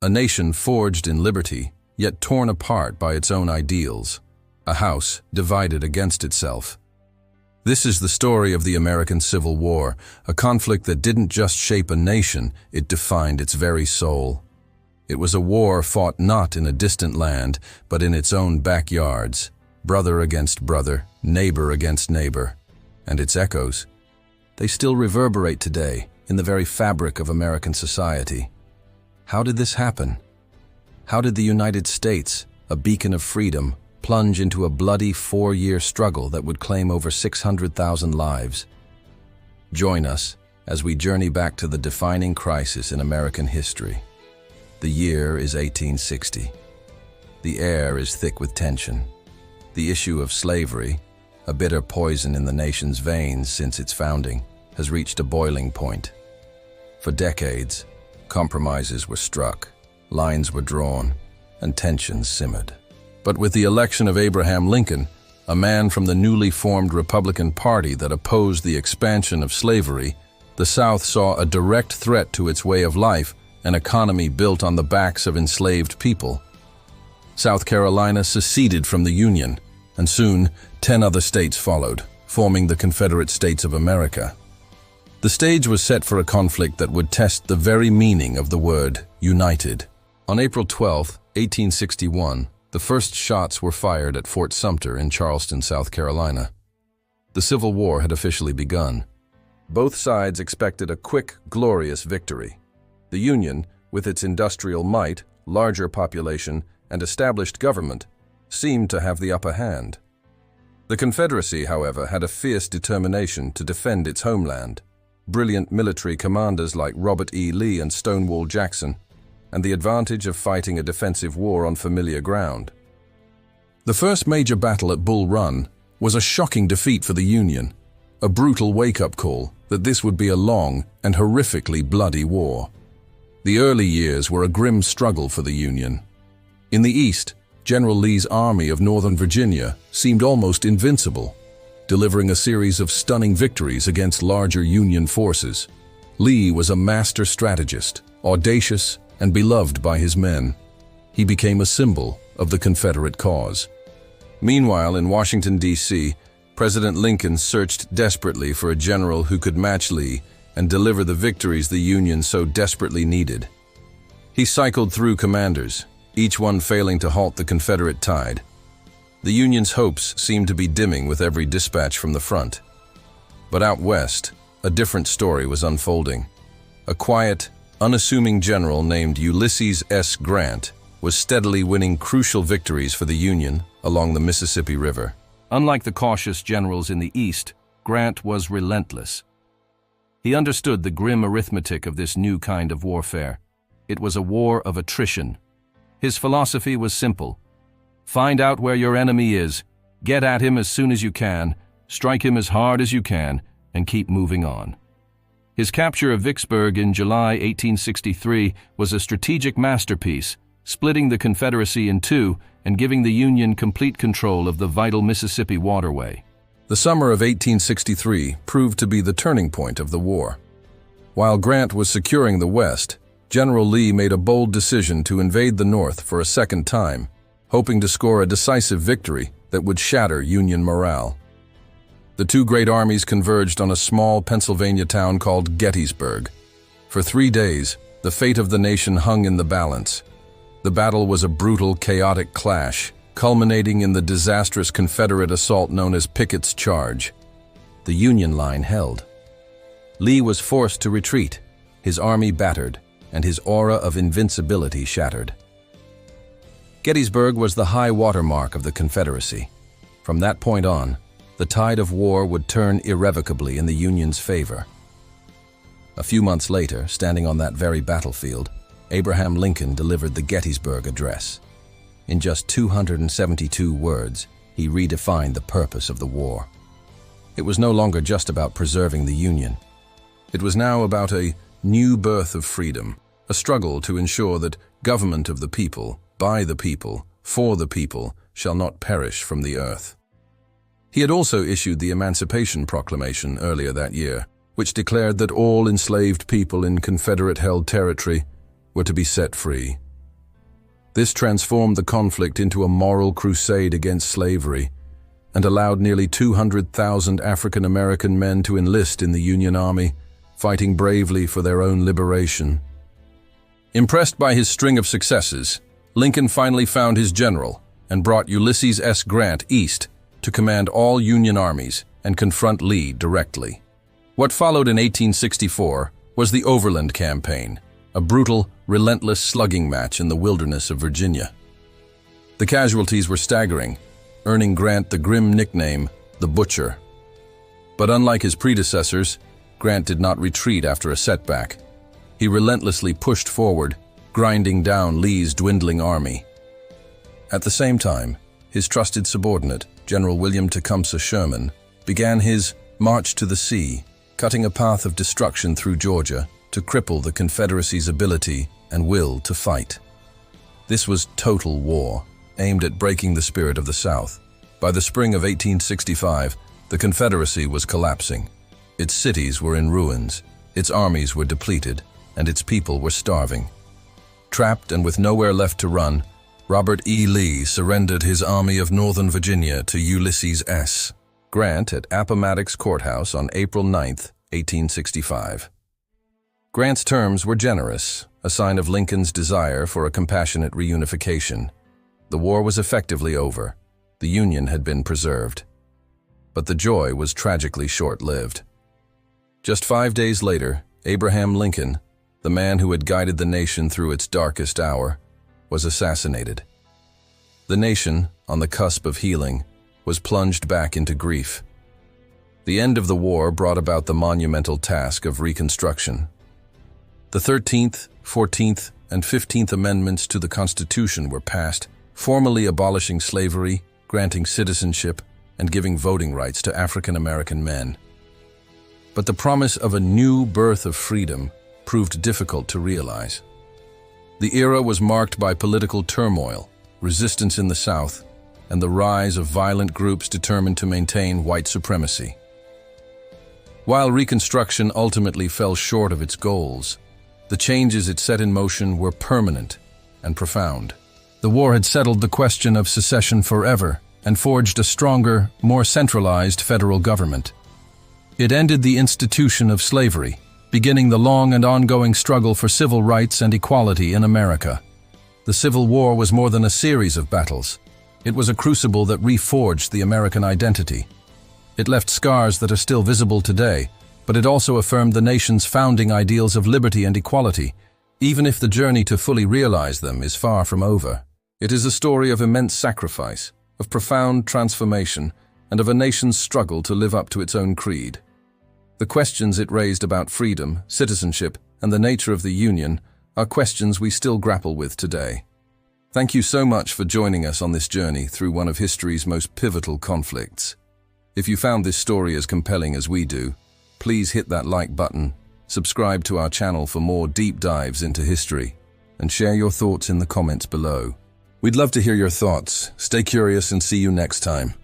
a nation forged in liberty, yet torn apart by its own ideals, a house divided against itself. This is the story of the American Civil War, a conflict that didn't just shape a nation, it defined its very soul. It was a war fought not in a distant land, but in its own backyards, brother against brother, neighbor against neighbor. And its echoes, they still reverberate today in the very fabric of American society. How did this happen? How did the United States, a beacon of freedom, plunge into a bloody 4-year struggle that would claim over 600,000 lives? Join us as we journey back to the defining crisis in American history. The year is 1860. The air is thick with tension. The issue of slavery, a bitter poison in the nation's veins since its founding, has reached a boiling point. For decades, compromises were struck, lines were drawn, and tensions simmered. But with the election of Abraham Lincoln, a man from the newly formed Republican Party that opposed the expansion of slavery, the South saw a direct threat to its way of life, an economy built on the backs of enslaved people. South Carolina seceded from the Union, and soon 10 other states followed, forming the Confederate States of America. The stage was set for a conflict that would test the very meaning of the word united. On April 12, 1861, the first shots were fired at Fort Sumter in Charleston, South Carolina. The Civil War had officially begun. Both sides expected a quick, glorious victory. The Union, with its industrial might, larger population, and established government, seemed to have the upper hand. The Confederacy, however, had a fierce determination to defend its homeland. Brilliant military commanders like Robert E. Lee and Stonewall Jackson, and the advantage of fighting a defensive war on familiar ground. The first major battle at Bull Run was a shocking defeat for the Union, a brutal wake-up call that this would be a long and horrifically bloody war. The early years were a grim struggle for the Union. In the East, General Lee's Army of Northern Virginia seemed almost invincible, delivering a series of stunning victories against larger Union forces. Lee was a master strategist, audacious and beloved by his men. He became a symbol of the Confederate cause. Meanwhile, in Washington, D.C., President Lincoln searched desperately for a general who could match Lee and deliver the victories the Union so desperately needed. He cycled through commanders, each one failing to halt the Confederate tide. The Union's hopes seemed to be dimming with every dispatch from the front. But out west, a different story was unfolding. A quiet, unassuming general named Ulysses S. Grant was steadily winning crucial victories for the Union along the Mississippi River. Unlike the cautious generals in the East, Grant was relentless. He understood the grim arithmetic of this new kind of warfare. It was a war of attrition. His philosophy was simple. Find out where your enemy is, get at him as soon as you can, strike him as hard as you can, and keep moving on. His capture of Vicksburg in July 1863 was a strategic masterpiece, splitting the Confederacy in two and giving the Union complete control of the vital Mississippi waterway. The summer of 1863 proved to be the turning point of the war. While Grant was securing the West, General Lee made a bold decision to invade the North for a second time, hoping to score a decisive victory that would shatter Union morale. The two great armies converged on a small Pennsylvania town called Gettysburg. For 3 days, the fate of the nation hung in the balance. The battle was a brutal, chaotic clash, culminating in the disastrous Confederate assault known as Pickett's Charge. The Union line held. Lee was forced to retreat, his army battered, and his aura of invincibility shattered. Gettysburg was the high water mark of the Confederacy. From that point on, the tide of war would turn irrevocably in the Union's favor. A few months later, standing on that very battlefield, Abraham Lincoln delivered the Gettysburg Address. In just 272 words, he redefined the purpose of the war. It was no longer just about preserving the Union. It was now about a new birth of freedom, a struggle to ensure that government of the people, by the people, for the people, shall not perish from the earth. He had also issued the Emancipation Proclamation earlier that year, which declared that all enslaved people in Confederate-held territory were to be set free. This transformed the conflict into a moral crusade against slavery and allowed nearly 200,000 African American men to enlist in the Union Army, fighting bravely for their own liberation. Impressed by his string of successes, Lincoln finally found his general and brought Ulysses S. Grant east to command all Union armies and confront Lee directly. What followed in 1864 was the Overland Campaign, a brutal, relentless slugging match in the wilderness of Virginia. The casualties were staggering, earning Grant the grim nickname, the Butcher. But unlike his predecessors, Grant did not retreat after a setback. He relentlessly pushed forward, grinding down Lee's dwindling army. At the same time, his trusted subordinate, General William Tecumseh Sherman, began his march to the sea, cutting a path of destruction through Georgia to cripple the Confederacy's ability and will to fight. This was total war, aimed at breaking the spirit of the South. By the spring of 1865, the Confederacy was collapsing. Its cities were in ruins, its armies were depleted, and its people were starving. Trapped and with nowhere left to run, Robert E. Lee surrendered his Army of Northern Virginia to Ulysses S. Grant at Appomattox Courthouse on April 9, 1865. Grant's terms were generous, a sign of Lincoln's desire for a compassionate reunification. The war was effectively over. The Union had been preserved. But the joy was tragically short-lived. Just 5 days later, Abraham Lincoln, the man who had guided the nation through its darkest hour, was assassinated. The nation, on the cusp of healing, was plunged back into grief. The end of the war brought about the monumental task of Reconstruction. The 13th, 14th, and 15th Amendments to the Constitution were passed, formally abolishing slavery, granting citizenship, and giving voting rights to African American men. But the promise of a new birth of freedom proved difficult to realize. The era was marked by political turmoil, resistance in the South, and the rise of violent groups determined to maintain white supremacy. While Reconstruction ultimately fell short of its goals, the changes it set in motion were permanent and profound. The war had settled the question of secession forever and forged a stronger, more centralized federal government. It ended the institution of slavery, beginning the long and ongoing struggle for civil rights and equality in America. The Civil War was more than a series of battles. It was a crucible that reforged the American identity. It left scars that are still visible today, but it also affirmed the nation's founding ideals of liberty and equality, even if the journey to fully realize them is far from over. It is a story of immense sacrifice, of profound transformation, and of a nation's struggle to live up to its own creed. The questions it raised about freedom, citizenship, and the nature of the Union are questions we still grapple with today. Thank you so much for joining us on this journey through one of history's most pivotal conflicts. If you found this story as compelling as we do, please hit that like button, subscribe to our channel for more deep dives into history, and share your thoughts in the comments below. We'd love to hear your thoughts. Stay curious and see you next time.